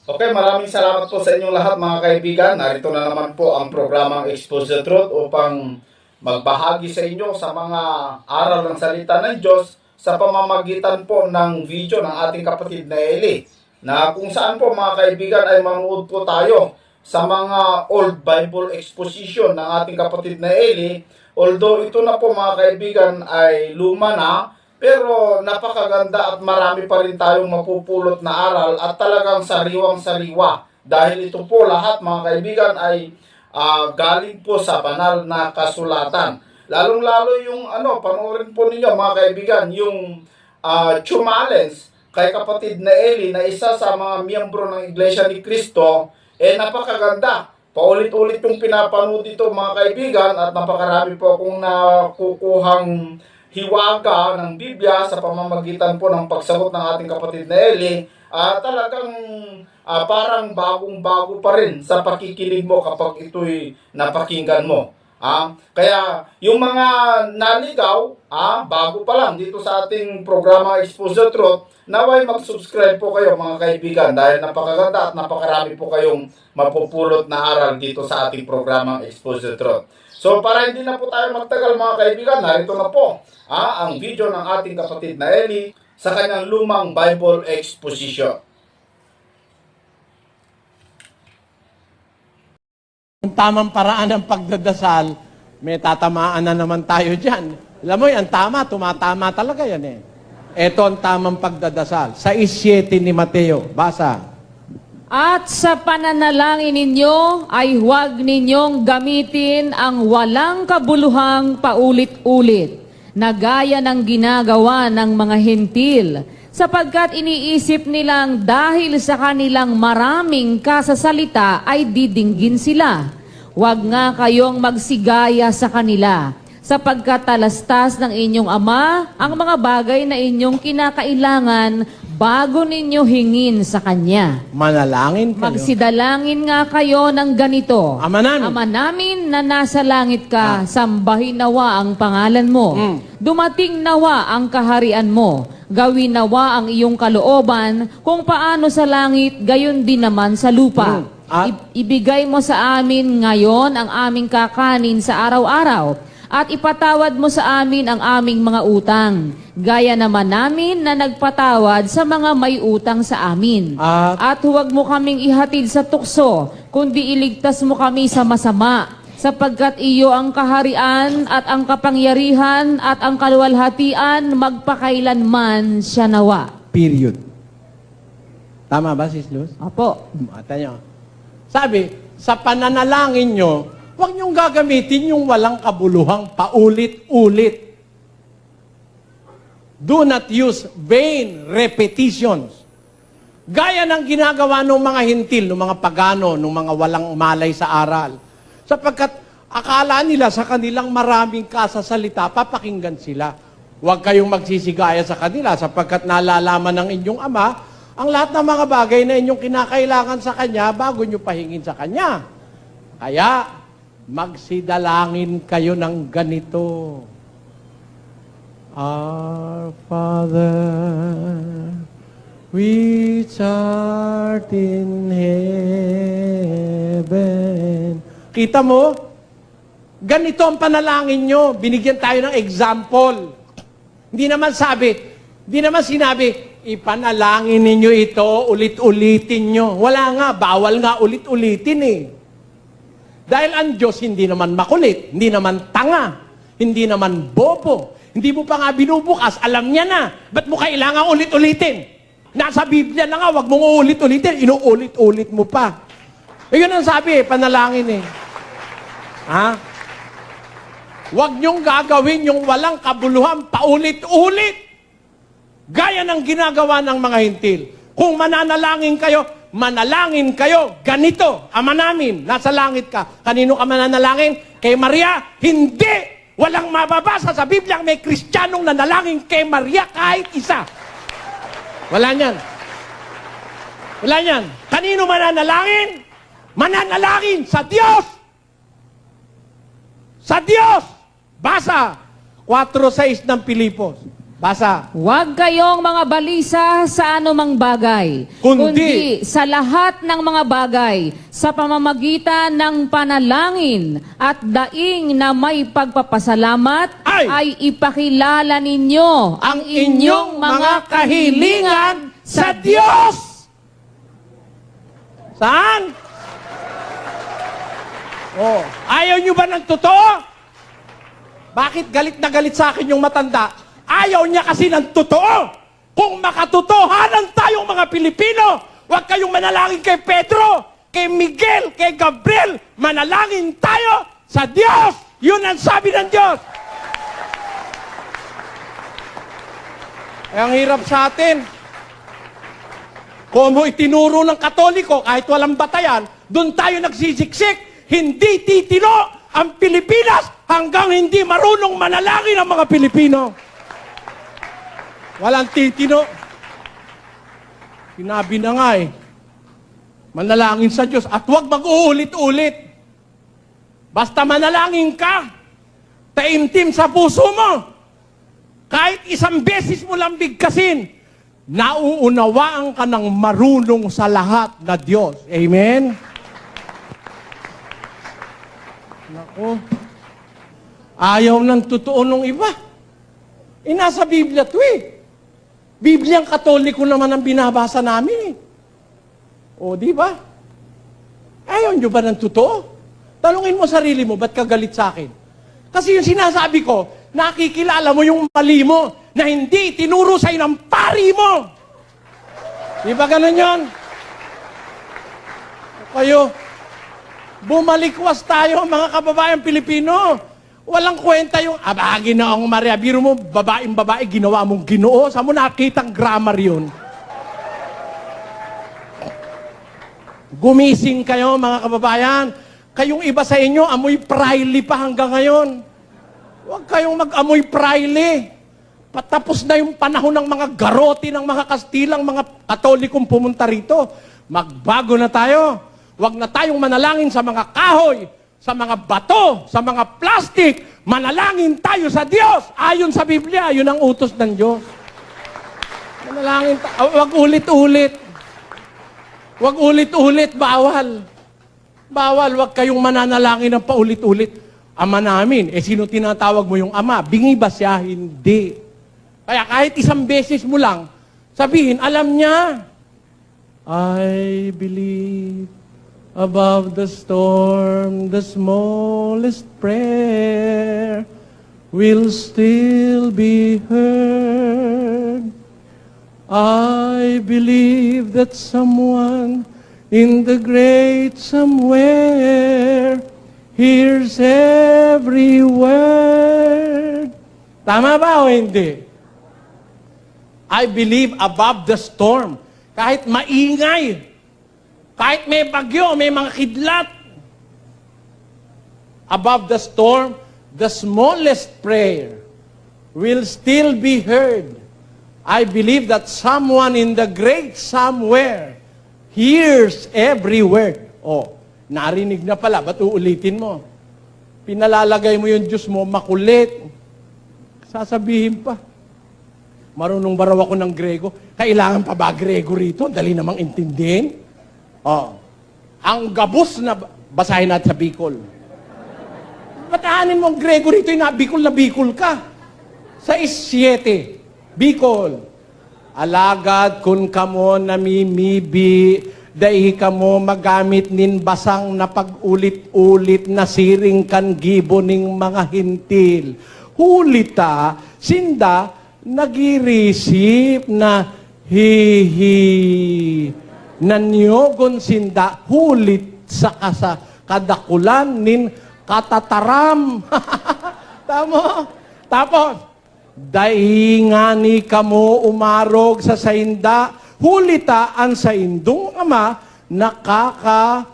Okay, maraming salamat po sa inyong lahat mga kaibigan. Narito na naman po ang programang Expose the Truth upang magbahagi sa inyo sa mga aral ng salita ng Diyos sa pamamagitan po ng video ng ating kapatid na Eli, na kung saan po mga kaibigan ay manood po tayo sa mga old Bible exposition ng ating kapatid na Eli. Although ito na po mga kaibigan ay luma na, pero napakaganda at marami pa rin tayong mapupulot na aral at talagang sariwang-sariwa. Dahil ito po lahat mga kaibigan ay galing po sa banal na kasulatan. Lalong-lalo yung panoorin po ninyo mga kaibigan, yung challenge kay kapatid na Eli na isa sa mga miyembro ng Iglesia ni Cristo, napakaganda. Paulit-ulit yung pinapanood dito mga kaibigan at napakarami po akong nakukuhang hiwaga ng Biblia sa pamamagitan po ng pagsagot ng ating kapatid na Eli. Talagang parang bagong-bago pa rin sa pakikinig mo kapag ito'y napakinggan mo. Kaya yung mga naligaw, bago pa lang dito sa ating programa Expose the Truth, naway mag-subscribe po kayo mga kaibigan dahil napakaganda at napakarami po kayong mapupulot na aral dito sa ating programang Expose the Truth. So para hindi na po tayo magtagal mga kaibigan, narito na po ang video ng ating kapatid na Eli sa kanyang lumang Bible exposition. Ang tamang paraan ng pagdadasal, may tatamaan na naman tayo dyan. Alam mo yan, tumatama talaga yan eh. Ito ang tamang pagdadasal. Sa 6:7 ni Mateo, basa. At sa pananalangin ninyo ay huwag ninyong gamitin ang walang kabuluhang paulit-ulit, na gaya ng ginagawa ng mga hentil, sapagkat iniisip nilang dahil sa kanilang maraming kasasalita ay didinggin sila. Huwag nga kayong magsigaya sa kanila, sapagkat talastas ng inyong Ama ang mga bagay na inyong kinakailangan bago ninyo hingin sa Kanya. Manalangin kayo. Magsidalangin nga kayo ng ganito. Ama namin. Ama namin na nasa langit ka, sambahin nawa ang pangalan mo. Dumating nawa ang kaharian mo. Gawin nawa ang iyong kalooban, kung paano sa langit, gayon din naman sa lupa. Ibigay mo sa amin ngayon ang aming kakanin sa araw-araw. At ipatawad mo sa amin ang aming mga utang, gaya naman namin na nagpatawad sa mga may utang sa amin. At huwag mo kaming ihatid sa tukso, kundi iligtas mo kami sa masama, sapagkat iyo ang kaharian at ang kapangyarihan at ang kaluwalhatian magpakailanman siya nawa. Period. Tama ba, Sis Luz? Opo. Mata nyo. Sabi, sa pananalangin nyo, huwag niyong gagamitin yung walang kabuluhang paulit-ulit. Do not use vain repetitions. Gaya ng ginagawa ng mga hintil, ng mga pagano, ng mga walang malay sa aral. Sapagkat akala nila sa kanilang maraming kasasalita, papakinggan sila. Huwag kayong magsisigaya sa kanila sapagkat nalalaman ng inyong Ama ang lahat ng mga bagay na inyong kinakailangan sa Kanya bago nyo pahingin sa Kanya. Kaya, magsidalangin kayo ng ganito. Our Father, which art in heaven. Kita mo? Ganito ang panalangin nyo. Binigyan tayo ng example. Hindi naman sinabi, ipanalangin ninyo ito, ulit-ulitin nyo. Wala nga, bawal nga ulit-ulitin eh. Dahil ang Diyos hindi naman makulit, hindi naman tanga, hindi naman bobo, hindi mo pa nga binubukas, alam niya na. Ba't mo kailangan ulit-ulitin? Nasa Biblia na nga, wag mong ulit-ulitin, inuulit-ulit mo pa. Yun ang sabi panalangin eh. Wag niyong gagawin yung walang kabuluhan paulit-ulit. Gaya ng ginagawa ng mga hintil. Kung mananalangin kayo, ganito, Ama namin, nasa langit ka. Kanino ka mananalangin? Kay Maria? Hindi! Walang mababasa sa Biblia may Kristiyanong nanalangin kay Maria kahit isa. Wala niyan. Wala niyan. Kanino mananalangin? Mananalangin sa Diyos! Sa Diyos! Basa, 4:6 ng Pilipos. Basa. Huwag kayong mga balisa sa anumang bagay, Kundi sa lahat ng mga bagay, sa pamamagitan ng panalangin at daing na may pagpapasalamat, ay ipakilala ninyo ang inyong mga kahilingan sa Diyos. Saan? Oh, ayaw nyo ba ng totoo? Bakit galit na galit sa akin yung matanda? Ayaw niya kasi ng totoo. Kung makatotohanan tayong mga Pilipino, huwag kayong manalangin kay Pedro, kay Miguel, kay Gabriel. Manalangin tayo sa Diyos. Yun ang sabi ng Diyos. Ang hirap sa atin. Kung mo itinuro ng Katoliko, kahit walang batayan, doon tayo nagsisiksik. Hindi titino ang Pilipinas hanggang hindi marunong manalangin ang mga Pilipino. Walang titino. Sinabi na nga manalangin sa Diyos at huwag mag-uulit-ulit. Basta manalangin ka, taimtim sa puso mo. Kahit isang beses mo lang bigkasin, nauunawaan ka ng marunong sa lahat na Diyos. Amen? Naku, ayaw ng totoo nung iba. Nasa Biblia to Bibliang Katoliko naman ang binabasa namin O, di ba? Ayaw nyo ba ng totoo? Talungin mo sarili mo, ba't ka galit sa akin? Kasi yung sinasabi ko, nakikilala mo yung mali mo na hindi tinuro sa'yo ng pari mo. Di ba ganun yun? Kayo, bumalikwas tayo mga kababayan Pilipino. Walang kwenta yung, Ginoong Maria, biro mo, babae, ginawa mong Ginoo. Saan mo nakitang grammar yun? Gumising kayo, mga kababayan. Kayong iba sa inyo, amoy praile pa hanggang ngayon. Huwag kayong mag-amoy praile. Patapos na yung panahon ng mga garoti, ng mga Kastilang, mga Katolikong pumunta rito. Magbago na tayo. Huwag na tayong manalangin sa mga kahoy, sa mga bato, sa mga plastic. Manalangin tayo sa Diyos. Ayon sa Biblia, yun ang utos ng Diyos. Manalangin tayo. Huwag ulit-ulit. Huwag ulit-ulit, bawal. Bawal, huwag kayong mananalangin ng paulit-ulit. Ama namin, sino tinatawag mo yung Ama? Bingi ba siya? Hindi. Kaya kahit isang beses mo lang, sabihin, alam niya. I believe above the storm, the smallest prayer will still be heard. I believe that someone in the great somewhere hears every word. Tama ba o hindi? I believe above the storm. Kahit maingay, kahit may bagyo, may mga kidlat, above the storm, the smallest prayer will still be heard. I believe that someone in the great somewhere hears every word. Oh, narinig na pala, ba't uulitin mo? Pinalalagay mo yung Diyos mo, makulit. Sasabihin pa. Marunong ba raw ako ng Grego? Kailangan pa ba Grego rito? Dali namang intindihin. Oh. Ang gabos na, basahin natin sa Bicol. Batahanin mo ang Grego rito, na Bicol ka. Sa 7, Bicol. Alagad kun kamo namimibi, dahil kamo magamit nin basang na pag-ulit-ulit na siring kan gibo ning mga hintil. Hulita, sinda, nagirisip na hihi. Nanyogon sinda, hulit sa kadakulan nin katataram. Tamo. Tapos, daingani kamo umarog sa sainda, hulitaan sa indong ama, nakakaisi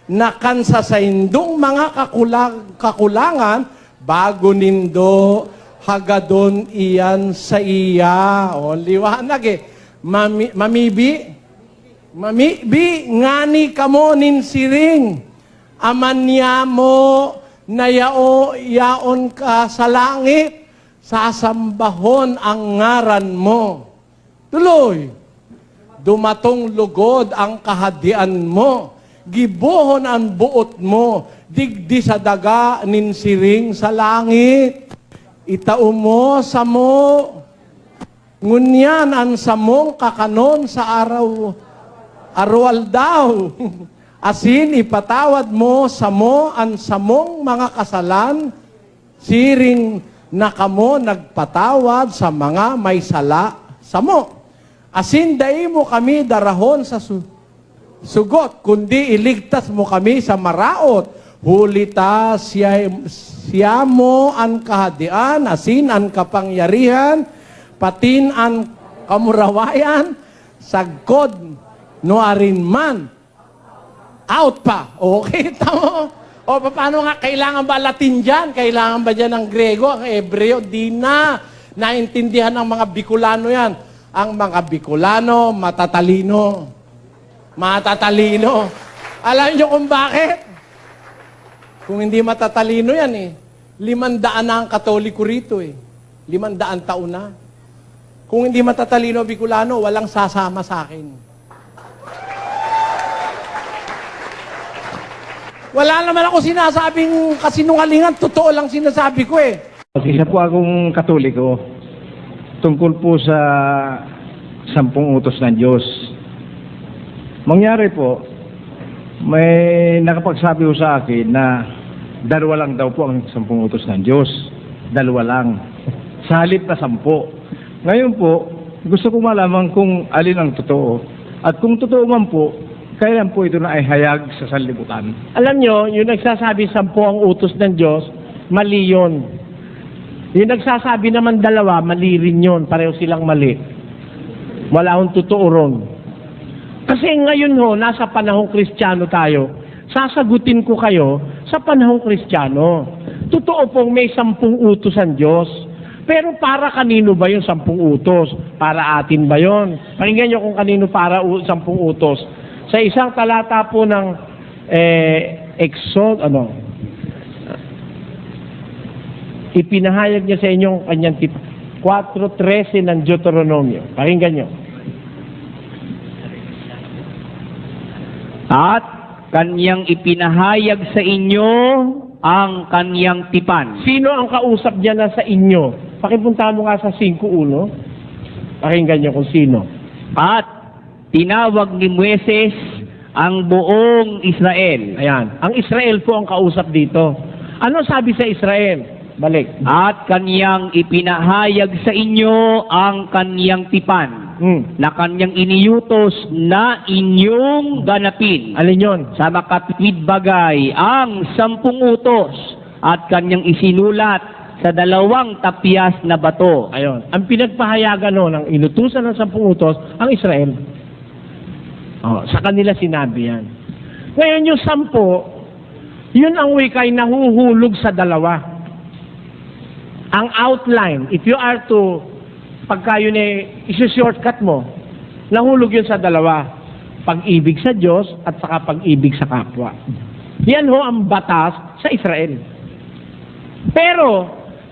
na kan sa saindong mga kakulangan, bago nindo, hagadon iyan sa iya. O, liwanag Mamibi, ngani kamo nin siring, amanya mo, na yaon ka sa langit, sasambahon ang ngaran mo. Tuloy, dumatong lugod ang kahadian mo, gibuhon ang buot mo, digdi sa daga ninsiring sa langit. Itao mo sa mo, ngunyan ang samong kakanon sa arwal daw. Asin ipatawad mo sa mo ang samong mga kasalan, siring na kamo nagpatawad sa mga may sala sa mo. Asin dai mo kami darahon sa sugot, kundi iligtas mo kami sa maraot. Hulita siya mo ang kahadian, asin ang kapangyarihan, patin ang kamurawayan, sagkod no arin man. Out pa. Okay, tamo. O, paano nga, kailangan ba Latin dyan? Kailangan ba dyan ng Grego, ang Hebreo? Di na. Naintindihan ng mga Bicolano yan. Ang mga Bicolano, matatalino. Matatalino. Alam niyo kung bakit? Kung hindi matatalino yan 500 na ang Katoliko rito 500 taon na. Kung hindi matatalino Bicolano, walang sasama sa akin. Wala naman ako sinasabing kasinungalingan, totoo lang sinasabi ko Isa po akong Katoliko tungkol po sa 10 utos ng Diyos. Mangyari po, may nakapagsabi po sa akin na 2 lang daw po ang 10 utos ng Diyos. 2 lang. Sa halip na 10. Ngayon po, gusto ko malaman kung alin ang totoo. At kung totoo man po, kailan po ito na ay hayag sa sanlibutan? Alam nyo, yung nagsasabi 10 ang utos ng Diyos, mali yun. Yung nagsasabi naman 2, mali rin yun. Pareho silang mali. Wala akong totoo ron. Kasi ngayon nasa panahong Kristiyano tayo. Sasagutin ko kayo sa panahong Kristiyano. Totoo pong may 10 utos ang Diyos. Pero para kanino ba yung 10 utos? Para atin ba yun? Pakinggan nyo kung kanino para 10 utos. Sa isang talata po ng ipinahayag niya sa inyong kanyang 4:13 ng Deuteronomio. Pakinggan nyo. At kanyang ipinahayag sa inyo ang kanyang tipan. Sino ang kausap niya na sa inyo? Pakipunta mo nga sa 5:1. Pakinggan nyo kung sino. At tinawag ni Moises ang buong Israel. Ayan. Ang Israel po ang kausap dito. Ano sabi sa Israel? Balik. At kanyang ipinahayag sa inyo ang kanyang tipan na kanyang iniutos na inyong ganapin. Alin yun? Sa makatwid bagay ang 10 utos at kanyang isinulat sa 2 tapyas na bato. Ayon. Ang pinagpahayagan ng inutusan ng 10 utos, ang Israel. Sa kanila sinabi yan. Ngayon yung 10, yun ang wikay nahuhulog sa 2. Ang outline, if you are to, pagka yun isi-shortcut mo, nahulog yun sa 2. Pag-ibig sa Diyos at saka pag-ibig sa kapwa. Yan ang batas sa Israel. Pero,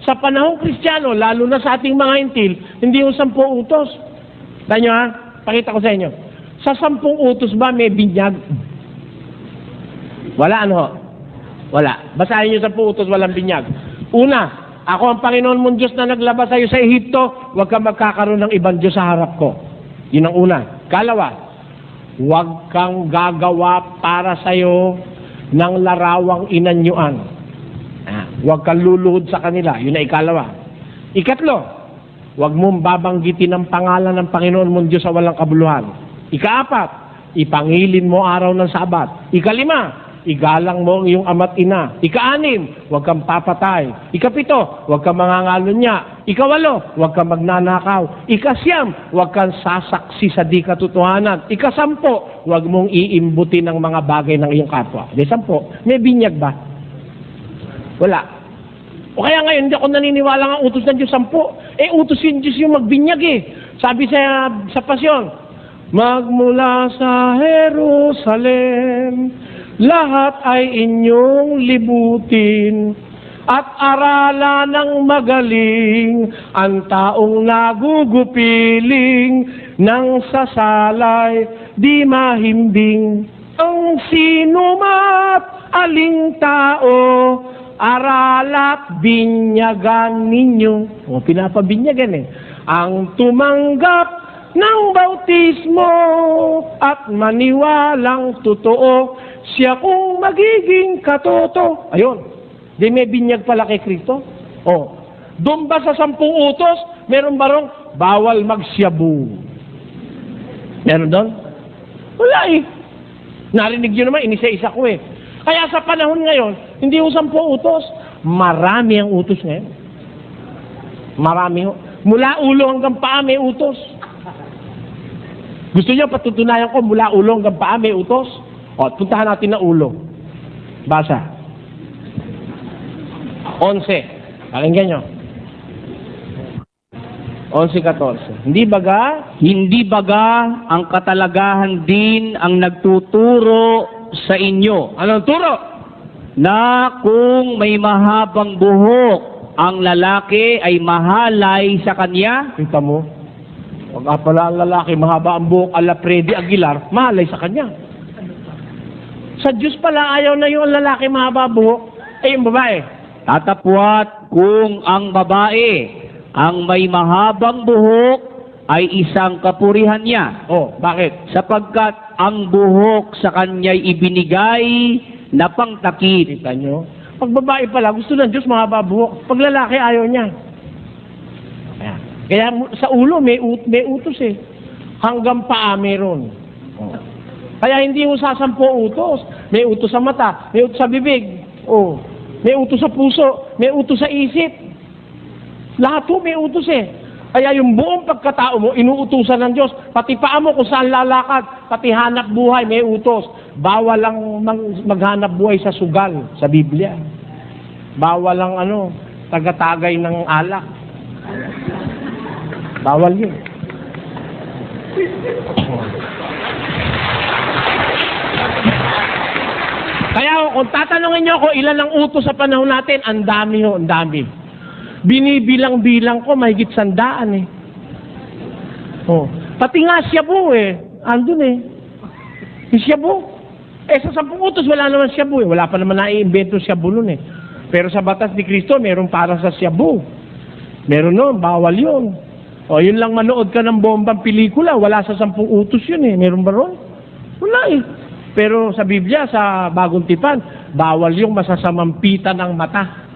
sa panahong Kristiyano, lalo na sa ating mga hintil, hindi yung 10 utos. Dahil nyo pakita ko sa inyo. Sa 10 utos ba may binyag? Wala Wala. Basahin nyo 10 utos, walang binyag. Una, ako ang Panginoon mong Diyos na naglabas sa'yo sa Ehipto, huwag kang magkakaroon ng ibang Diyos sa harap ko. Yun ang una. Kalawa, huwag kang gagawa para sa'yo ng larawang inanyuan. Huwag kang luluhod sa kanila. Yun ang ikalawa. Ikatlo, huwag mong babanggitin ang pangalan ng Panginoon mong Diyos sa walang kabuluhan. Ikaapat, ipangilin mo araw ng Sabat. Ikalima, igalang mo ang iyong ama't ina. Ika-6, huwag kang papatay. Ika-7, huwag kang mangangalunya. Ika-8, huwag kang magnanakaw. Ika-9, huwag kang sasaksi sa di katotohanan. Ika-10, huwag mong iimbutin ng mga bagay ng iyong kapwa. Di 10, may binyag ba? Wala. O kaya ngayon, hindi ako naniniwala ng utos ng Diyos 10. Utos yung Diyos yung magbinyag Sabi sa pasyon, magmula sa Jerusalem, lahat ay inyong libutin at aralan ng magaling ang taong nagugupiling ng sasalay di mahimbing. Ang sinumat aling tao, aral at binyagan ninyo. O, pinapabinyagan eh. Ang tumanggap ng bautismo at maniwalang totoo, siya kung magiging katoto. Ayun. Di may binyag pala kay Kristo. O, doon ba sa 10 utos, meron barong bawal magsyabu? Meron doon? Wala eh. Narinig nyo naman, inisa-isa ko eh. Kaya sa panahon ngayon, hindi ho 10 utos. Marami ang utos ngayon. Marami ho. Mula ulo hanggang paa may utos. Gusto niyo patutunayan ko mula ulo hanggang paa may utos? O, puntahan natin na ulo. Basa. 11. Pakinggan nyo. 11-14. Hindi baga? Hindi baga ang katalagahan din ang nagtuturo sa inyo Anong turo? na kung may mahabang buhok ang lalaki ay mahalay sa kanya? Kita mo? Pag pala ang lalaki, mahaba ang buhok ala Freddy Aguilar, mahalay sa kanya. Sa Diyos pala ayaw na yung lalaki mahaba buhok, ay yung babae. Tatapwat kung ang babae ang may mahabang buhok ay isang kapurihan niya, Oh, bakit? sapagkat ang buhok sa kanya'y ibinigay na pangtakid. Kita nyo? Pag babae pala, gusto ng Diyos mahaba buhok. Pag lalaki, ayaw niya. Ayan. Kaya sa ulo, may utos eh. Hanggang paa meron. Oh. Kaya hindi mo sa 10 utos. May utos sa mata, may utos sa bibig. Oh. May utos sa puso, may utos sa isip. Lahat po may utos eh. Kaya yung buong pagkatao mo, inuutusan ng Diyos. Pati paa mo kung saan lalakad, pati hanap buhay, may utos. Bawal lang maghanap buhay sa sugal, sa Biblia. Bawal lang tagatagay ng alak. Bawal yun. Kaya kung tatanungin niyo ako ilan ang utos sa panahon natin, ang dami ho, ang dami. Binibilang-bilang ko, mahigit 100 eh. Oh. Pati nga Shabu eh. Andun eh. Yung Shabu. Sa 10 utos, wala naman Shabu eh. Wala pa naman nai-invento Shabu nun eh. Pero sa batas ni Kristo, meron para sa Shabu. Meron nun, bawal yun. O, yun lang manood ka ng bombang pelikula. Wala sa 10 utos yun eh. Meron ba ron? Wala eh. Pero sa Biblia, sa Bagong Tipan, bawal yung masasamampitan ng mata.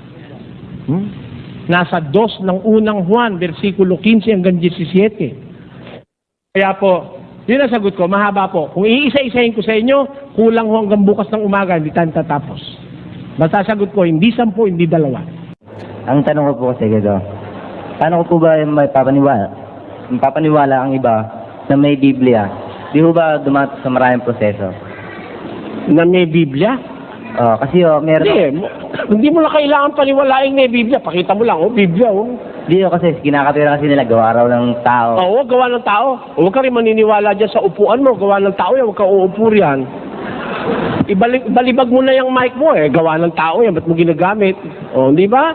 Nasa 2 ng unang Juan, versikulo 15 hanggang 17. Kaya po, yun ang sagot ko, mahaba po. Kung iisa-isahin ko sa inyo, kulang ho hanggang bukas ng umaga, hindi tayo tatapos. Basta sagot ko, hindi 10, hindi 2. Ang tanong ko po kasi gado, paano ko po ba mapapaniwala ang iba na may Biblia? Di ho ba dumato sa maraming proseso? Na may Biblia? Kasi meron... Hindi mo na kailangan paniwalaing may Biblia. Pakita mo lang, Biblia, Hindi kasi, kinakatwira kasi nila, gawa raw ng tao. Oo, gawa ng tao. Huwag ka rin maniniwala dyan sa upuan mo, gawa ng tao yan, huwag ka uupo riyan. Ibalibag mo na yung mic mo gawa ng tao yan, ba't mo ginagamit? Di ba?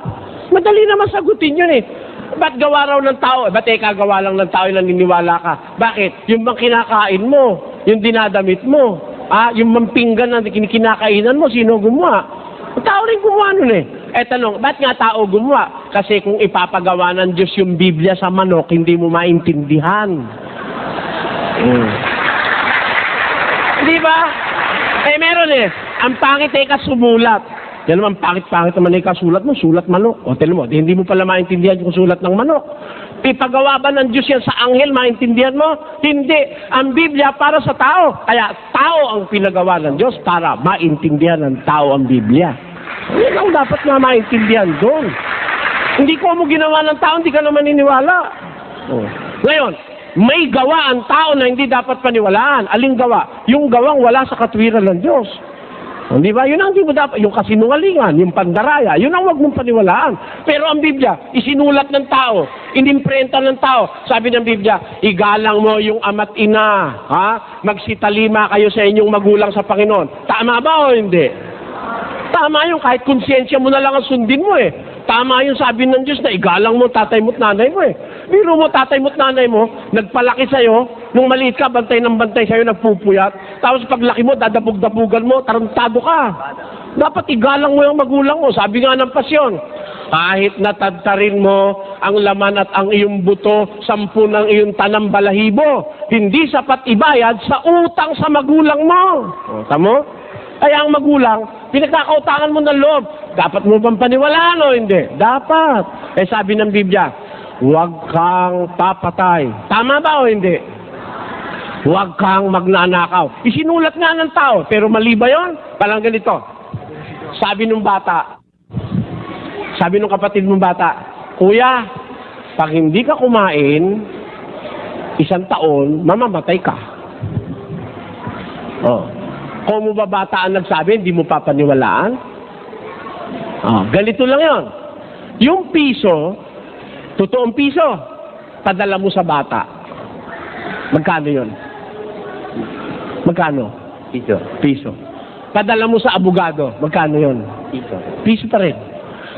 Madali naman sagutin yun eh. Ba't gawa raw ng tao? Ba't kagawa lang ng tao yung naniniwala ka? Bakit? Yung bang kinakain mo, yung dinadamit mo, yung mampinggan na kinakainan mo, sino gumawa? Tao rin gumawa nun eh. Tanong, ba't nga tao gumawa? Kasi kung ipapagawa ng Diyos yung Biblia sa manok, hindi mo maintindihan. Di ba? Meron eh. Ang pangit sumulat. Yan naman, pangit-pangit naman kasulat mo, sulat manok. Tignan mo, hindi mo pala maintindihan yung sulat ng manok. Ipagawa ba ng Diyos yan sa anghel, maintindihan mo? Hindi. Ang Biblia para sa tao. Kaya tao ang pinagawa ng Diyos para maintindihan ng tao ang Biblia. Yan ang dapat na maintindihan doon. Hindi ko mo ginawa ng tao, hindi ka naman niniwala. Ngayon, may gawa ang tao na hindi dapat paniwalaan. Aling gawa? Yung gawang wala sa katwiran ng Diyos. Di ba? Yun ang hindi mo dapat. Yung kasinungalingan, yung pandaraya, yun ang wag mong paniwalaan. Pero ang Biblia, isinulat ng tao, inimprenta ng tao. Sabi ng Biblia, igalang mo yung ama't ina. Magsitalima kayo sa inyong magulang sa Panginoon. Tama ba o hindi? tama yun, kahit konsensya mo na lang ang sundin mo eh. Tama yung sabi ng Diyos na igalang mo tatay mo't nanay mo eh. Biro mo tatay mo't nanay mo, nagpalaki sa'yo, nung maliit ka, bantay ng bantay sa'yo, nagpupuyat. Tapos paglaki mo, dadabog-dabugan mo, tarantado ka. Dapat igalang mo yung magulang mo. Sabi nga ng pasyon, kahit natadtarin mo ang laman at ang iyong buto, 10 ng iyong tanang balahibo, hindi sapat ibayad sa utang sa magulang mo. O, tamo? Kaya ang magulang, pinagkakautangan mo ng loob. Dapat mo bang paniwalaan o hindi? Dapat. Eh sabi ng Biblia, huwag kang papatay. Tama ba o hindi? Huwag kang magnanakaw. Isinulat nga ng tao, pero mali ba yun? Parang ganito. Sabi nung bata, sabi nung kapatid mong bata, Kuya, pag hindi ka kumain, 1 taon, mamamatay ka. Oh. Kung mo ba bata ang nagsabi, hindi mo papaniwalaan? Oh, ganito lang yon. Yung piso, totoong piso, padala mo sa bata. Magkano yon? Magkano? Piso. Piso. Padala mo sa abogado, magkano yon? Piso. Piso pa rin.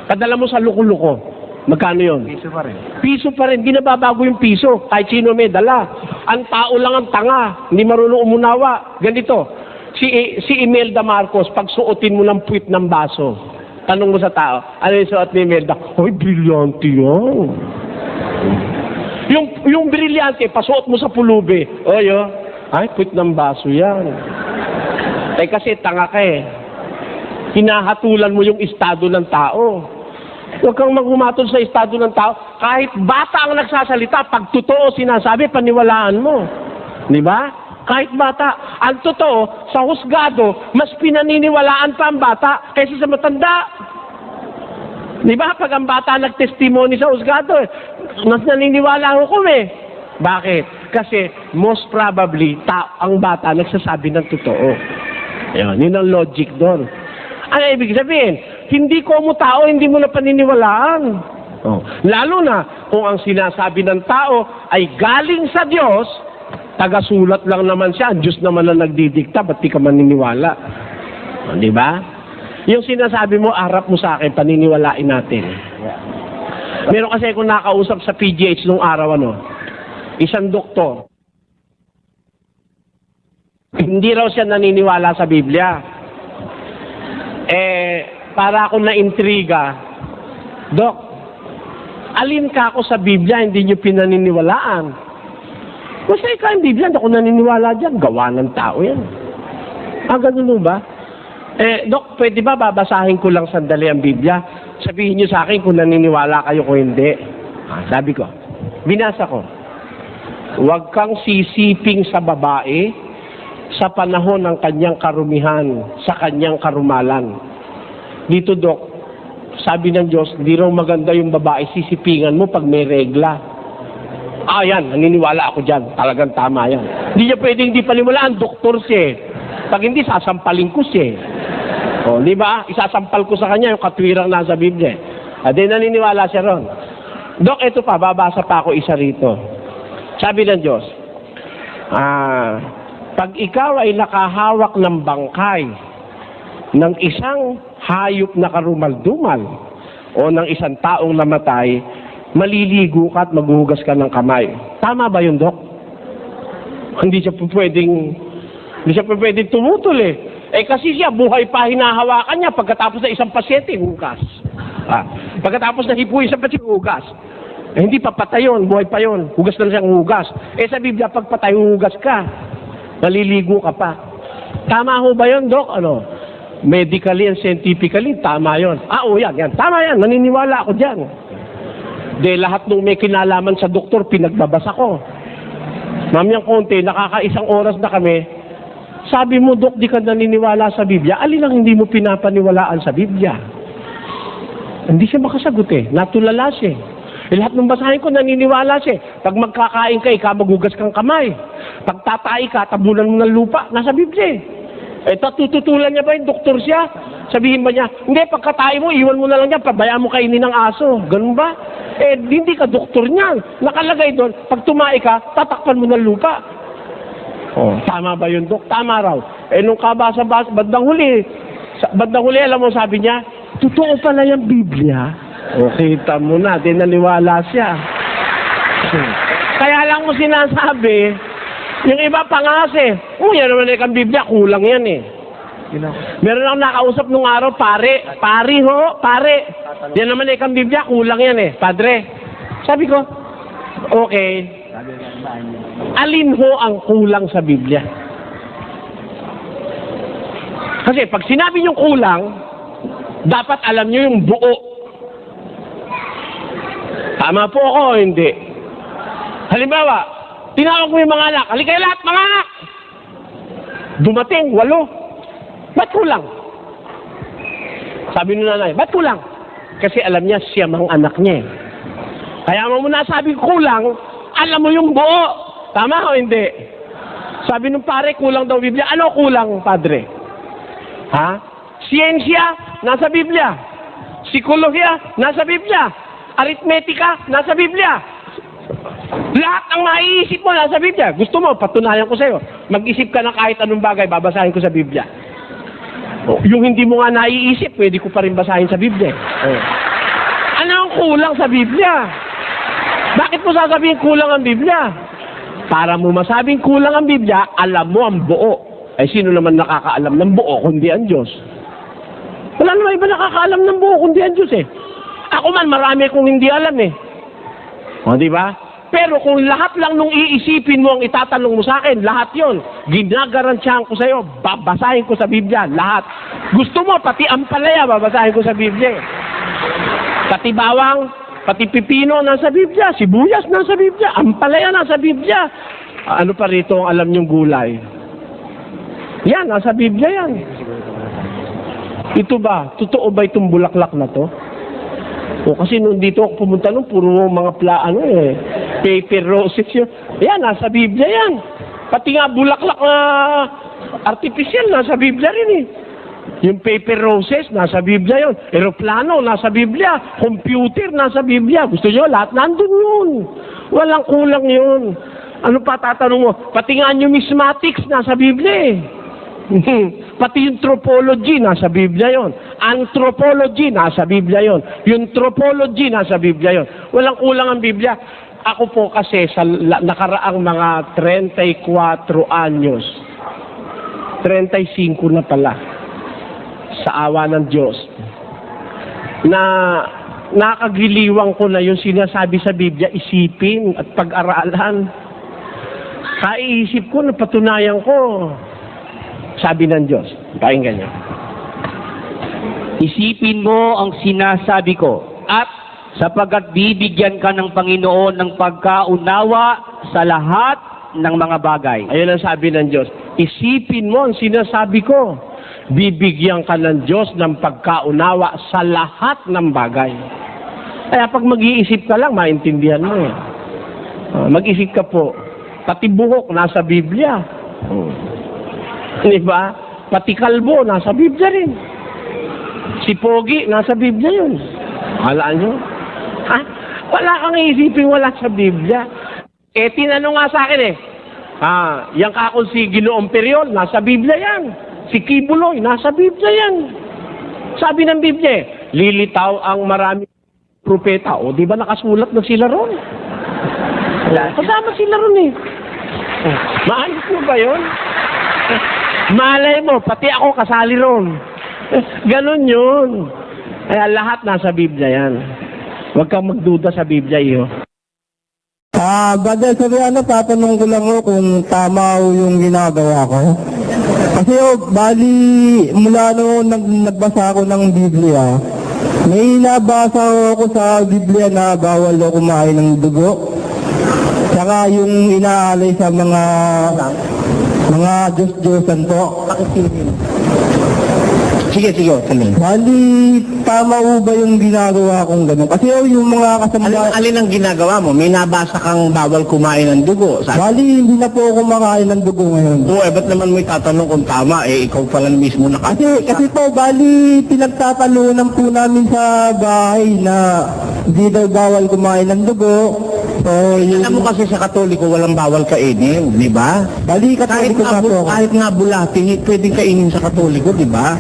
Padala mo sa luko-luko, magkano yon? Piso pa rin. Piso pa rin, di nababago yung piso, kahit sino may dala. Ang tao lang ang tanga, hindi marunong umunawa. Ganito, si Imelda Marcos, pag suotin mo ng puwit ng baso, tanong mo sa tao, ano yung suot ni Imelda? Ay, brilyante yan. Yung brilyante, pasuot mo sa pulubi. Oy, oh, ay, puwit ng baso yan. Eh kasi tanga ka eh. Hinahatulan mo yung estado ng tao. Huwag kang maghumatol sa estado ng tao. Kahit bata ang nagsasalita, pag totoo sinasabi, paniwalaan mo. Di ba? Kahit bata. Ang totoo, sa husgado, mas pinaniniwalaan pa ang bata kaysa sa matanda. Di ba? Pag ang bata nagtestimony sa husgado, mas naniniwala ang hukom eh. Bakit? Kasi most probably, ang bata nagsasabi ng totoo. Yun ang logic doon. Ano ibig sabihin? Hindi ko mo tao, hindi mo na paniniwalaan. Oh. Lalo na kung ang sinasabi ng tao ay galing sa Diyos, taga-sulat lang naman siya, ang Diyos naman na nagdidikta, ba't di ka maniniwala? Oh, di ba? Yung sinasabi mo, harap mo sa akin, paniniwalain natin. Meron kasi akong nakausap sa PGH nung araw, isang doktor. Hindi raw siya naniniwala sa Biblia. Para ako na-intriga, Dok, alin ka ako sa Biblia, hindi nyo pinaniniwalaan? Basta ikaw ang Biblia, hindi ako naniniwala dyan. Gawa ng tao yan. Ganun ba? Dok, pwede ba babasahin ko lang sandali ang Biblia? Sabihin nyo sa akin kung naniniwala kayo o hindi. Sabi ko, binasa ko, huwag kang sisiping sa babae sa panahon ng kanyang karumihan, sa kanyang karumalan. Dito, Dok, sabi ng Diyos, di raw maganda yung babae, sisipingan mo pag may regla. Yan, naniniwala ako dyan. Talagang tama yan. Hindi niya pwedeng di paniwalaan, doktor siya. Pag hindi, sasampalin ko siya. O, di ba? Isasampal ko sa kanya yung katwirang nasa Biblia. Di naniniwala siya ron. Dok, ito pa, babasa pa ako isa rito. Sabi ng Diyos, pag ikaw ay nakahawak ng bangkay ng isang hayop na karumal-dumal o ng isang taong namatay, maliligo ka at maghuhugas ka ng kamay. Tama ba yun, Dok? Hindi siya pwedeng tumutol eh. Kasi siya, buhay pa hinahawakan niya pagkatapos na isang pasyente, hugas. Pagkatapos na hipuin isang pasyente, hugas. Hindi pa patay yun, buhay pa yun. Hugas na siyang hugas. Sa Biblia, pag patay, hugas ka. Maliligo ka pa. Tama ho ba yun, Dok? Medically and scientifically, tama yun. Yan. Tama yan. Naniniwala ako dyan. Lahat nung may kinalaman sa doktor, pinagbabasa ko. Mamayang konti, nakakaisang oras na kami. Sabi mo, Dok, di ka naniniwala sa Biblia. Alin ang hindi mo pinapaniwalaan sa Biblia? Hindi siya makasagot eh. Natulala siya. Lahat ng basahin ko, naniniwala siya. Pag magkakain ka, maghugas kang kamay. Pag tatay ka, tabunan mo ng lupa. Nasa Biblia eh. Tututulan niya ba yung doktor siya? Sabihin ba niya, hindi, pagkatay mo, iwan mo na lang niya, pabayaan mo kainin ng aso. Ganun ba? Hindi ka doktor niyan. Nakalagay doon, pag tumai ka, tatakpan mo ng lupa. Tama ba yun, Dok? Tama raw. Nung kabasa-basa, bandang huli, Bandang huli, alam mo, sabi niya, totoo pala yung Biblia. O, kita mo na, naniwala siya. Kaya lang mo sinasabi, yung iba pangase, yan naman ikang Biblia, kulang yan eh. Meron akong nakausap nung araw, pare. Yan naman ikang Biblia, kulang yan eh. Padre, sabi ko, okay. Alin ho ang kulang sa Biblia? Kasi pag sinabi niyong kulang, dapat alam niyo yung buo. Tama po ako o hindi? Halimbawa, tinawag mo yung mga anak, halika kayo lahat, mga anak! Dumating, 8. Ba't kulang? Sabi nung nanay, ba't kulang? Kasi alam niya, siya mga anak niya. Kaya mo muna sabi kulang, alam mo yung buo. Tama o hindi? Sabi nung pare, kulang daw Biblia. Ano kulang, padre? Ha? Siyensya, nasa Biblia. Psikolohiya, nasa Biblia. Aritmetika, nasa Biblia. Lahat ng maiisip mo, nasa Biblia. Gusto mo, patunayan ko sa'yo. Mag-isip ka ng kahit anong bagay, babasahin ko sa Biblia. Yung hindi mo nga naiisip, pwede ko pa rin basahin sa Biblia. Ano ang kulang sa Biblia? Bakit mo sasabihin kulang ang Biblia? Para mo masabing kulang ang Biblia, alam mo ang buo. Ay sino naman nakakaalam ng buo kundi ang Diyos? Wala naman iba nakakaalam ng buo kundi ang Diyos eh. Ako man marami kong hindi alam eh. O di ba? Pero kung lahat lang nung iisipin mo ang itatanong mo sa akin, lahat yon, ginagarantiyahan ko sa'yo, babasahin ko sa Biblia, lahat. Gusto mo, pati ampalaya, babasahin ko sa Biblia. Pati bawang, pati pipino nasa Biblia, sibuyas nasa Biblia, ampalaya nasa Biblia. Ano pa rito ang alam niyong gulay? Yan, nasa Biblia yan. Ito ba? Totoo ba itong bulaklak na to? O kasi nung dito ako pumunta nung puro mga paper roses yun. Yan, nasa Biblia yan. Pati nga bulaklak na artificial, nasa Biblia rin eh. Yung paper roses, nasa Biblia yun. Aeroplano, nasa Biblia. Computer, nasa Biblia. Gusto nyo, lahat nandun yun. Walang kulang yun. Ano pa tatanong mo? Pati nga numismatics, nasa Biblia eh. Pati yung tropology, nasa Biblia yon. Anthropology, nasa Biblia yon. Yung tropology, nasa Biblia yon. Walang kulang ang Biblia. Ako po kasi sa nakaraang mga 34 anyos, 35 na pala, sa awa ng Diyos, na nakagiliwang ko na yung sinasabi sa Biblia, isipin at pag-aralan. Kaiisip ko, napatunayan ko. Sabi ng Diyos, pakinggan niyo. Isipin mo ang sinasabi ko, at sapagkat bibigyan ka ng Panginoon ng pagkaunawa sa lahat ng mga bagay. Ayun ang sabi ng Diyos. Isipin mo ang sinasabi ko. Bibigyan ka ng Diyos ng pagkaunawa sa lahat ng bagay. Kaya pag mag-iisip ka lang, maintindihan mo eh. Mag-isip ka po. Pati buhok, nasa Biblia. Di ba? Pati kalbo, nasa Biblia rin. Si Pogi, nasa Biblia yun. Alaan nyo? Ha? Wala kang iisipin wala sa Biblia. Eh, tinanong nga sa akin eh. Yang kakon si Ginoong Periol, nasa Biblia yan. Si Kibuloy, nasa Biblia yan. Sabi ng Biblia eh, lilitaw ang maraming propeta. O, di ba nakasulat na sila ron? Kasama sila ron eh. Maayos mo ba yun? Malay mo, pati ako kasali ron. Ganon yun. Kaya lahat nasa Biblia yan. Huwag kang magduda sa Biblia, iyo. Brother Soriano, tatanong ko lang kung tama yung ginagawa ko. Kasi bali, mula noon nagbasa ako ng Biblia, may nabasa ako sa Biblia na bawal daw kumain ng dugo. Saka yung inaalay sa mga Diyos-Diyosan po. Sige, tuloy. Bali, tama ho ba yung ginagawa kong gano'n? Kasi yung mga kasama... Alin ang ginagawa mo? May nabasa kang bawal kumain ng dugo. Bali, hindi na po ako makain ng dugo ngayon. Oo, ba't naman mo itatanong kung tama? Ikaw pala mismo Kasi po, bali, pinagtatalunan po namin sa bahay na hindi daw bawal kumain ng dugo. So, Alam mo kasi sa Katoliko, walang bawal kainin, di ba? Bali, Katoliko na po ako. Kahit nga bulati, pwedeng kainin sa Katoliko, di ba?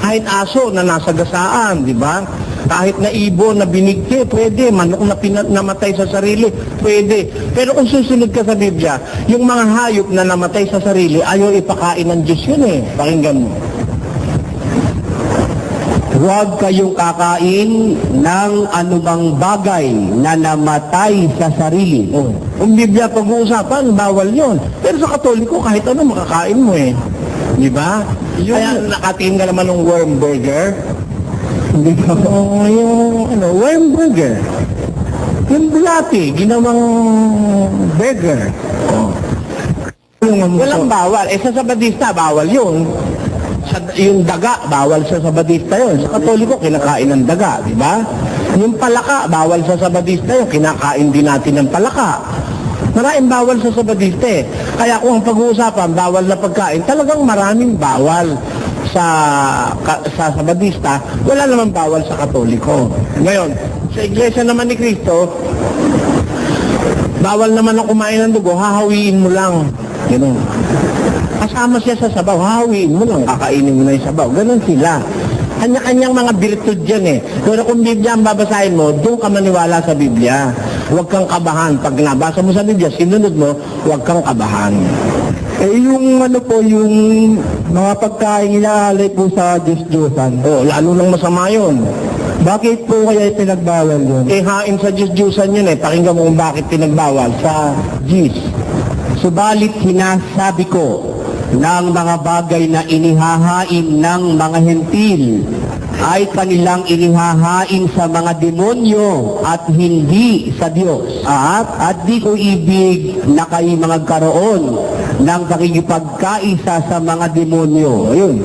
Kahit aso na nasa gasaan, di ba? Kahit na ibon na binigti, pwede. Manok na namatay sa sarili, pwede. Pero kung susunod ka sa Biblia, yung mga hayop na namatay sa sarili, ayaw ipakain ng Diyos yun eh. Pakinggan mo. Huwag kayong kakain ng anumang bagay na namatay sa sarili. Oh. Kung Biblia pag-uusapan, bawal yon. Pero sa Katoliko, kahit ano makakain mo eh. Di ba? Kaya nakatingin ka naman ng worm burger. Hindi ka yung worm burger. Yung bulati, ginawang burger. Oh. Walang bawal. Sa Sabadista, bawal yun. Yung daga, bawal sa Sabadista yun. Sa Katoliko, kinakain ng daga, di ba? Yung palaka, bawal sa Sabadista yun. Kinakain din natin ng palaka. Maraming bawal sa Sabadista eh. Kaya kung ang pag-uusapan, bawal na pagkain, talagang maraming bawal sa Sabadista. Wala naman bawal sa Katoliko. Ngayon, sa Iglesia naman ni Cristo, bawal naman ang kumain ng dugo, hahawiin mo lang. Ganun. Kasama siya sa sabaw, hahawiin mo lang, kakainin mo na yung sabaw. Ganun sila. Kanya-kanyang mga virtud yan eh. Pero kung Biblia ang babasahin mo, doon ka maniwala sa Biblia. Huwag kang kabahan. Pag nabasa mo sa Biblia, sinunod mo, huwag kang kabahan. Yung yung mga pagkain inaalay po sa Diyos-Diyosan. Lalo lang masama yun. Bakit po kaya pinagbawal yun? Hain sa Diyos-Diyosan yun eh. Pakinggan mo kung bakit pinagbawal sa Diyos. Subalit sinasabi ko ng mga bagay na inihahain ng mga hentil ay kanilang inihahain sa mga demonyo at hindi sa Diyos. At di ko ibig na kayo magkaroon ng pakikipagkaisa sa mga demonyo. Ayun.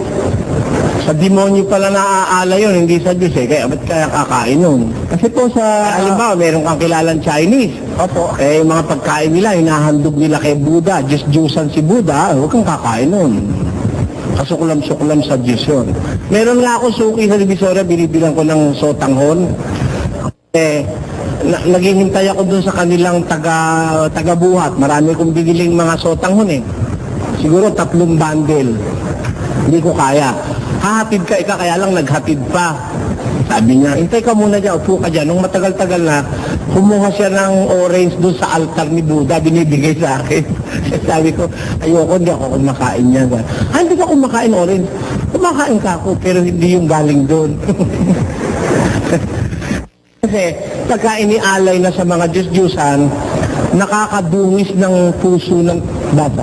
Sa demonyo pala naaala yun, hindi sa Diyos eh. Kaya ba't kaya kakain yun? Kasi po sa... halimbawa, meron kang kilalang Chinese. Opo. Yung mga pagkain nila, hinahandog nila kay Buddha. Diyos-Diyosan si Buddha, huwag kang kakain nun. Kasuklam-suklam sa Diyos yun. Meron nga ako suki sa Divisoria, binibilang ko ng sotanghon. Naghihintay ako dun sa kanilang taga-buhat. Marami kong biniling mga sotanghon eh. Siguro 3 bundle. Hindi ko kaya. Hahatid ka, kaya lang naghatid pa. Sabi niya, hintay ka muna dyan, upo ka dyan. Nung matagal-tagal na, kumuha siya ng orange doon sa altar ni Buddha, binibigay sa akin. Sabi ko, ayoko, hindi ako kumakain niya. Hindi ka kumakain orange. Kumakain ka ako, pero hindi yung galing doon. Kasi, pagka inialay na sa mga Diyos-Diyusan, nakakadungis ng puso ng bata.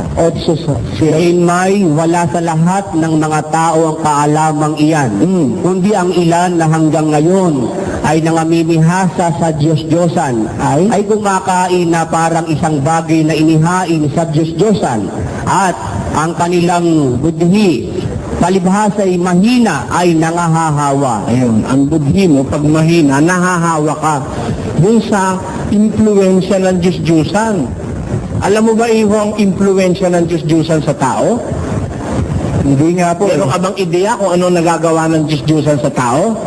May wala sa lahat ng mga tao ang kaalamang iyan, kundi ang ilan na hanggang ngayon ay nangamimihasa sa Diyos-Diyosan, ay kumakain na parang isang bagay na inihain sa Diyos-Diyosan, at ang kanilang budhi, palibhasa ay mahina, ay nangahahawa. Ayun, ang budhi mo, pag mahina, nahahawa ka dun sa impluensya ng Diyos-Diyusan. Alam mo ba ang impluensya ng Diyos-Diyusan sa tao? Hindi nga po. Meron ka bang ideya kung ano nagagawa ng Diyos-Diyusan sa tao?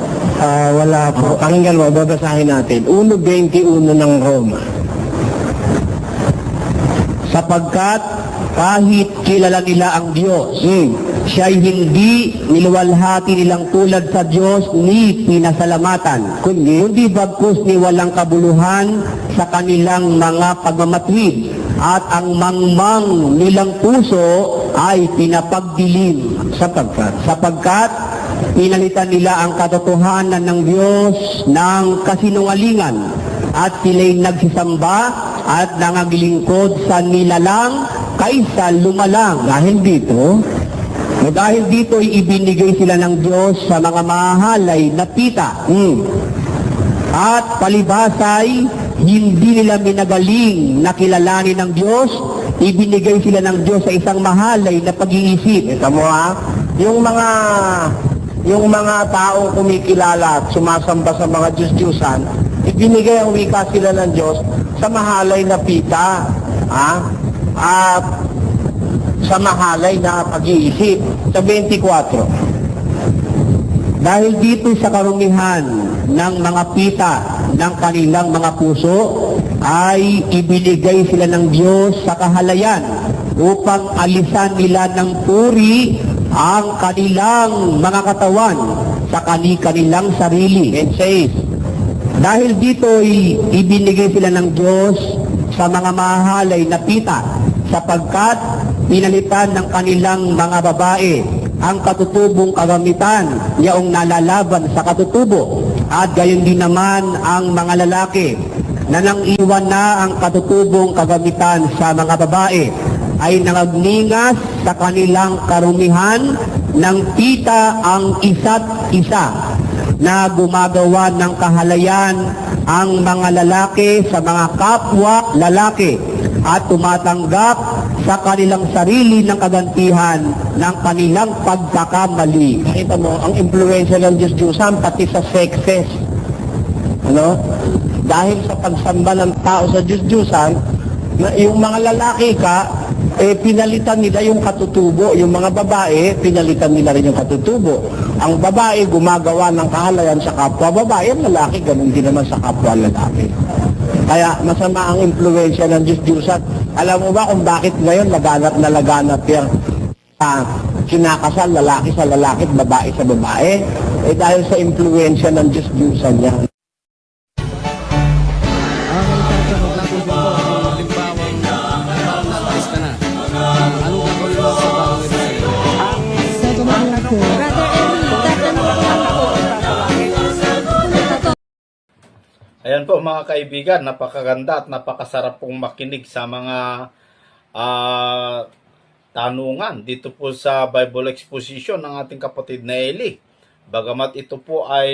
Wala po. Pakinggan mo, babasahin natin. 1:21 ng Roma. Sapagkat kahit kilala nila ang Diyos, siya'y hindi niluwalhati nilang tulad sa Diyos ni pinasalamatan, kundi bagkus ni walang kabuluhan sa kanilang mga pagmamatwid, at ang mangmang nilang puso ay pinapagdilim, sapagkat pinalitan nila ang katotohanan ng Diyos ng kasinungalingan, at sila'y nagsisamba at nangaglingkod sa nilalang kaysa lumalang. Dahil dito ay ibinigay sila ng Diyos sa mga mahalay na pita. At palibhasay, hindi nila minagaling na kilalanin ng Diyos, ibinigay sila ng Diyos sa isang mahalay na pag-iisip. Ito mo ha, yung mga taong kumikilala at sumasamba sa mga Diyos-Diyusan, ibinigay ang wika sila ng Diyos sa mahalay na pita. At sa mahalay na pag-iisip. Sa 24. Dahil dito sa karumihan ng mga pita ng kanilang mga puso, ay ibinigay sila ng Diyos sa kahalayan upang alisan nila ng puri ang kanilang mga katawan sa kanilang sarili. It says, dahil dito'y ibinigay sila ng Diyos sa mga mahalay na pita, sapagkat pinalitan ng kanilang mga babae ang katutubong kagamitan yaong nalalaban sa katutubo, at gayon din naman ang mga lalaki na nang iwan na ang katutubong kagamitan sa mga babae ay nangagningas sa kanilang karumihan ng pita ang isa't isa, na gumagawa ng kahalayan ang mga lalaki sa mga kapwa lalaki at tumatanggap sa kanilang sarili ng kagantihan ng kanilang pagkakamali. Nakita mo, ang impluensya ng Diyos-Diyosan pati sa sexes. Ano? Dahil sa pagsamba ng tao sa Diyos-Diyosan, na yung mga lalaki pinalitan nila yung katutubo. Yung mga babae, pinalitan nila rin yung katutubo. Ang babae, gumagawa ng kahalayan sa kapwa babae. Ang lalaki, ganun din naman sa kapwa lalaki. Kaya masama ang impluensya ng Diyos-Diyosan. Alam mo ba kung bakit ngayon laganap na laganap yung kinakasal lalaki sa lalaki at babae sa babae? Eh dahil sa impluensya ng Diyos-Diyosan yan. Ayan po mga kaibigan, napakaganda at napakasarap pong makinig sa mga tanungan dito po sa Bible Exposition ng ating kapatid na Eli. Bagamat ito po ay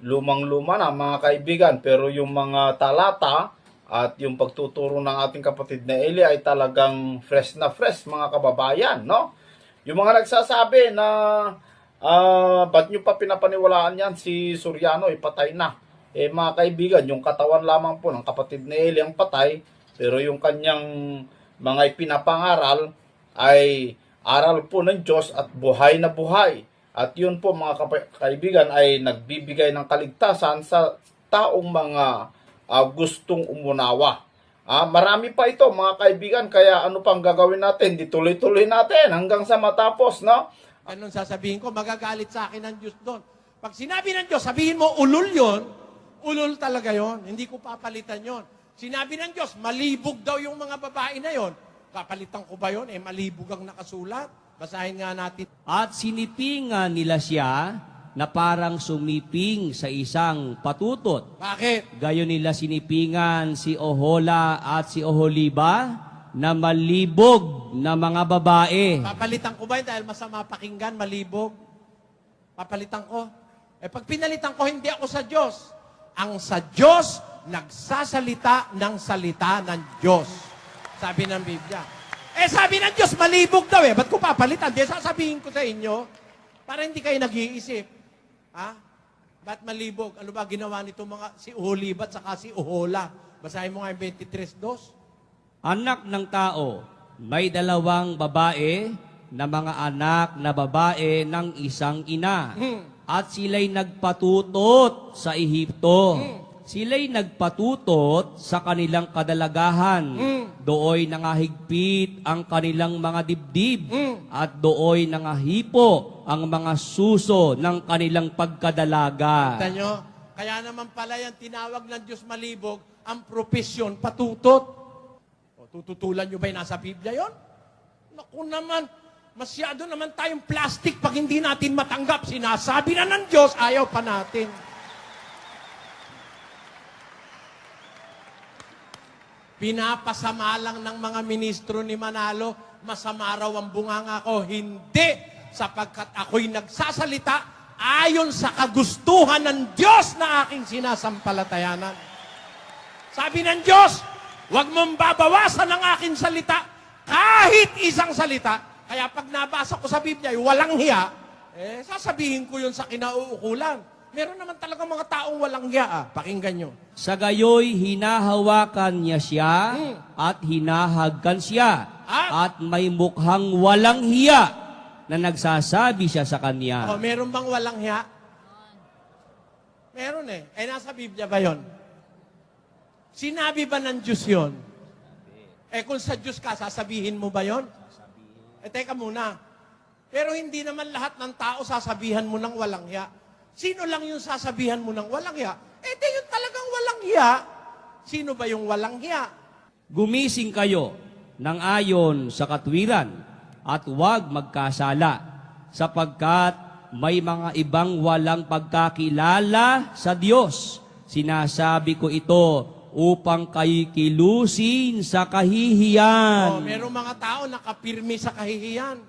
lumang-luma na mga kaibigan, pero yung mga talata at yung pagtuturo ng ating kapatid na Eli ay talagang fresh na fresh mga kababayan, no? Yung mga nagsasabi na ba't nyo pa pinapaniwalaan yan, si Soriano ay patay na. Eh mga kaibigan, yung katawan lamang po ng kapatid ni Eli ang patay, pero yung kanyang mga ipinapangaral ay aral po ng Diyos at buhay na buhay. At yun po mga kaibigan ay nagbibigay ng kaligtasan sa taong mga gustong umunawa. Marami pa ito mga kaibigan, kaya ano pang gagawin natin? Di tuloy-tuloy natin hanggang sa matapos, no? Ganun sasabihin ko, magagalit sa akin ang Diyos doon. Pag sinabi ng Diyos, sabihin mo, ulul yon. Ulol talaga yon. Hindi ko papalitan yon. Sinabi ng Diyos, malibog daw yung mga babae na yon. Papalitan ko ba yon? Eh, malibog ang nakasulat. Basahin nga natin. At sinipingan nila siya na parang sumiping sa isang patutot. Bakit? Gayon nila sinipingan si Ohola at si Oholiba na malibog na mga babae. Papalitan ko ba yun dahil masama pakinggan, malibog? Papalitan ko. Eh, pag pinalitan ko, hindi ako sa Diyos. Ang sa Diyos, nagsasalita ng salita ng Diyos. Sabi ng Biblia. Eh, sabi ng Diyos, malibog daw eh. Ba't ko papalitan? Di, sasabihin ko sa inyo, para hindi kayo nag-iisip. Ha? Ba't malibog? Ano ba ginawa nito mga si Oholiba at saka si Ohola? Basahin mo nga yung 23:2. Anak ng tao, may dalawang babae na mga anak na babae ng isang ina. At sila'y nagpatutot sa Ehipto. Sila'y nagpatutot sa kanilang kadalagahan. Dooy nangahigpit ang kanilang mga dibdib. At dooy nangahipo ang mga suso ng kanilang pagkadalaga. Kita nyo? Kaya naman pala yan tinawag ng Diyos malibog, ang propesyon patutot. O, tututulan nyo ba yung nasa Biblia yon? Naku naman, masyado naman tayong plastic pag hindi natin matanggap. Sinasabi na ng Diyos, ayaw pa natin. Pinapasama lang ng mga ministro ni Manalo, masama raw ang bunganga ko. Hindi, sapagkat ako'y nagsasalita ayon sa kagustuhan ng Diyos na aking sinasampalatayanan. Sabi ng Diyos, huwag mong babawasan ang aking salita kahit isang salita. Kaya pag nabasa ko sa Biblia, walang hiya, eh, sasabihin ko yun sa kinauukulan. Meron naman talaga mga taong walang hiya. Pakinggan nyo. Sa gayoy, hinahawakan niya siya at hinahagkan siya. At may mukhang walang hiya na nagsasabi siya sa kanya. Oh, meron bang walang hiya? Meron eh. Eh, nasa Biblia ba yon? Sinabi ba ng Diyos yun? Eh kung sa Diyos ka, sasabihin mo ba yon? Teka muna. Pero hindi naman lahat ng tao sasabihan mo ng walang hiya. Sino lang yung sasabihan mo ng walang hiya? Di yung talagang walang hiya. Sino ba yung walang hiya? Gumising kayo ng ayon sa katwiran at huwag magkasala, sapagkat may mga ibang walang pagkakilala sa Diyos. Sinasabi ko ito upang kayo kilusin sa kahihiyan. Merong mga tao nakapirmi sa kahihiyan.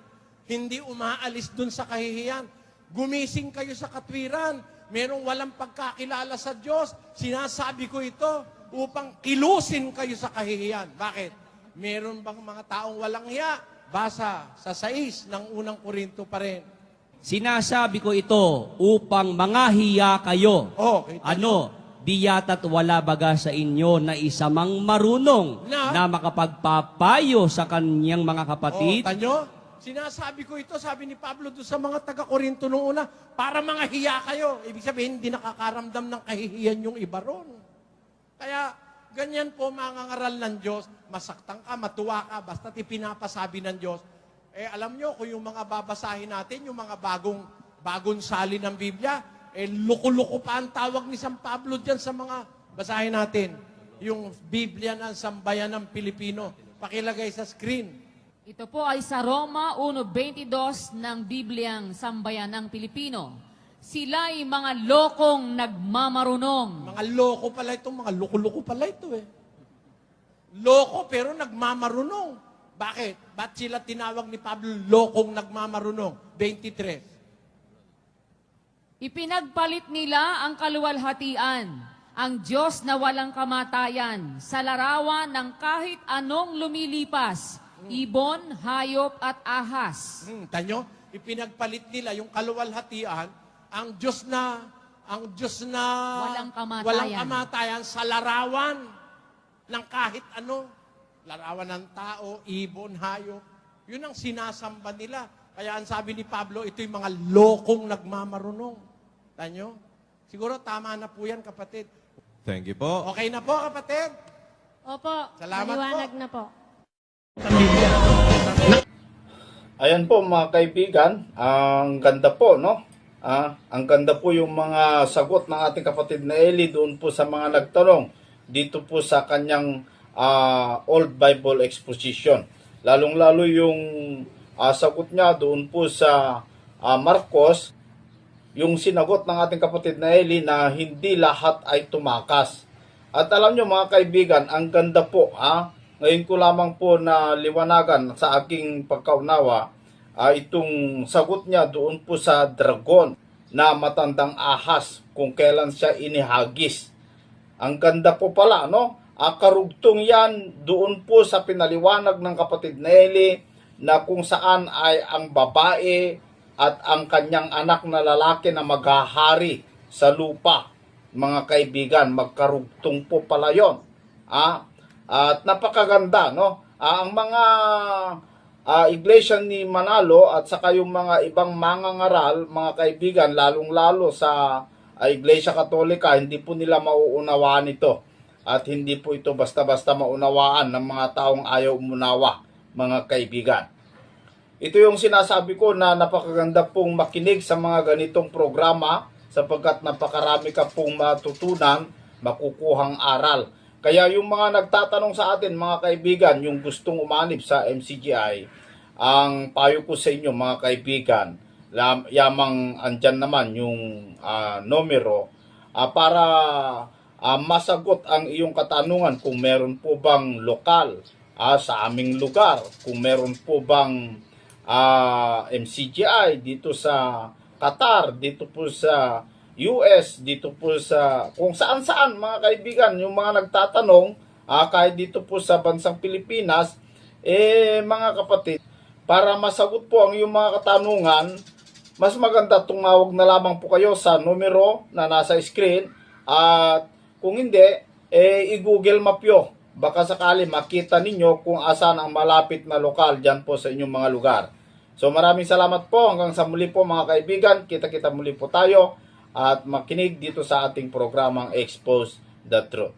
Hindi umaalis dun sa kahihiyan. Gumising kayo sa katwiran. Merong walang pagkakilala sa Diyos. Sinasabi ko ito upang kilusin kayo sa kahihiyan. Bakit? Meron bang mga taong walang hiya? Basa sa 6 ng unang Korinto pa rin. Sinasabi ko ito upang mangahiya kayo. Kita Di yata't wala baga sa inyo na isa mang marunong na makapagpapayo sa kanyang mga kapatid? Tanyo? Sinasabi ko ito, sabi ni Pablo doon sa mga taga-Korinto noong una, para mga hiya kayo. Ibig sabihin, hindi nakakaramdam ng kahihiyan yung iba ron. Kaya, ganyan po mga ngaral ng Diyos, masaktan ka, matuwa ka, basta't ipinapasabi ng Diyos. Alam nyo, kung yung mga babasahin natin, yung mga bagong sali ng Biblia, loko-loko pa ang tawag ni San Pablo dyan sa mga basahin natin. Yung Biblia ng Sambayan ng Pilipino. Pakilagay sa screen. Ito po ay sa Roma 1:22 ng Bibliang Sambayan ng Pilipino. Sila ay mga lokong nagmamarunong. Mga loko pala ito, mga loko-loko pala ito Loko pero nagmamarunong. Bakit? Ba't sila tinawag ni Pablo lokong nagmamarunong? 23. Ipinagpalit nila ang kaluwalhatian, ang Diyos na walang kamatayan, sa larawan ng kahit anong lumilipas, ibon, hayop at ahas. Tanyo, ipinagpalit nila yung kaluwalhatian, ang Diyos na walang kamatayan sa larawan ng kahit ano. Larawan ng tao, ibon, hayop. Yun ang sinasamba nila. Kaya ang sabi ni Pablo, ito'y mga lokong nagmamarunong. Tanyo? Siguro tama na po yan, kapatid. Thank you po. Okay na po, kapatid? Opo. Salamat maliwanag na po. Ayan po mga kaibigan, ang ganda po, no? Ang ganda po yung mga sagot ng ating kapatid na Eli doon po sa mga nagtanong dito po sa kanyang Old Bible Exposition. Lalong-lalo yung sagot niya doon po sa Marcos, yung sinagot ng ating kapatid na Eli na hindi lahat ay tumakas. At alam nyo mga kaibigan, ang ganda po, ngayon ko lamang po na liwanagan sa aking pagkaunawa, itong sagot niya doon po sa dragon na matandang ahas kung kailan siya inihagis. Ang ganda po pala, no? Karugtong yan doon po sa pinaliwanag ng kapatid na Eli na kung saan ay ang babae at ang kanyang anak na lalaki na maghahari sa lupa. Mga kaibigan, magkarugtong po pala yun. At napakaganda, no? Ang mga iglesia ni Manalo at saka yung mga ibang mangangaral, mga kaibigan, lalong-lalo sa Iglesia Katolika, hindi po nila mauunawaan ito. At hindi po ito basta-basta maunawaan ng mga taong ayaw umunawa, mga kaibigan. Ito yung sinasabi ko na napakaganda pong makinig sa mga ganitong programa sapagkat napakarami ka pong matutunan, makukuhang aral. Kaya yung mga nagtatanong sa atin, mga kaibigan, yung gustong umanib sa MCGI, ang payo ko sa inyo, mga kaibigan, yamang andyan naman yung numero para masagot ang iyong katanungan kung meron po bang lokal sa aming lugar, kung meron po bang MCGI dito sa Qatar, dito po sa US, dito po sa kung saan-saan mga kaibigan, yung mga nagtatanong kahit dito po sa bansang Pilipinas, mga kapatid, para masagot po ang iyong mga katanungan, mas maganda tumawag na lamang po kayo sa numero na nasa screen at kung hindi, i-Google Map yo. Baka sakali makita ninyo kung asan ang malapit na lokal dyan po sa inyong mga lugar. So maraming salamat po. Hanggang sa muli po mga kaibigan. Kita-kita muli po tayo at makinig dito sa ating programang Expose the Truth.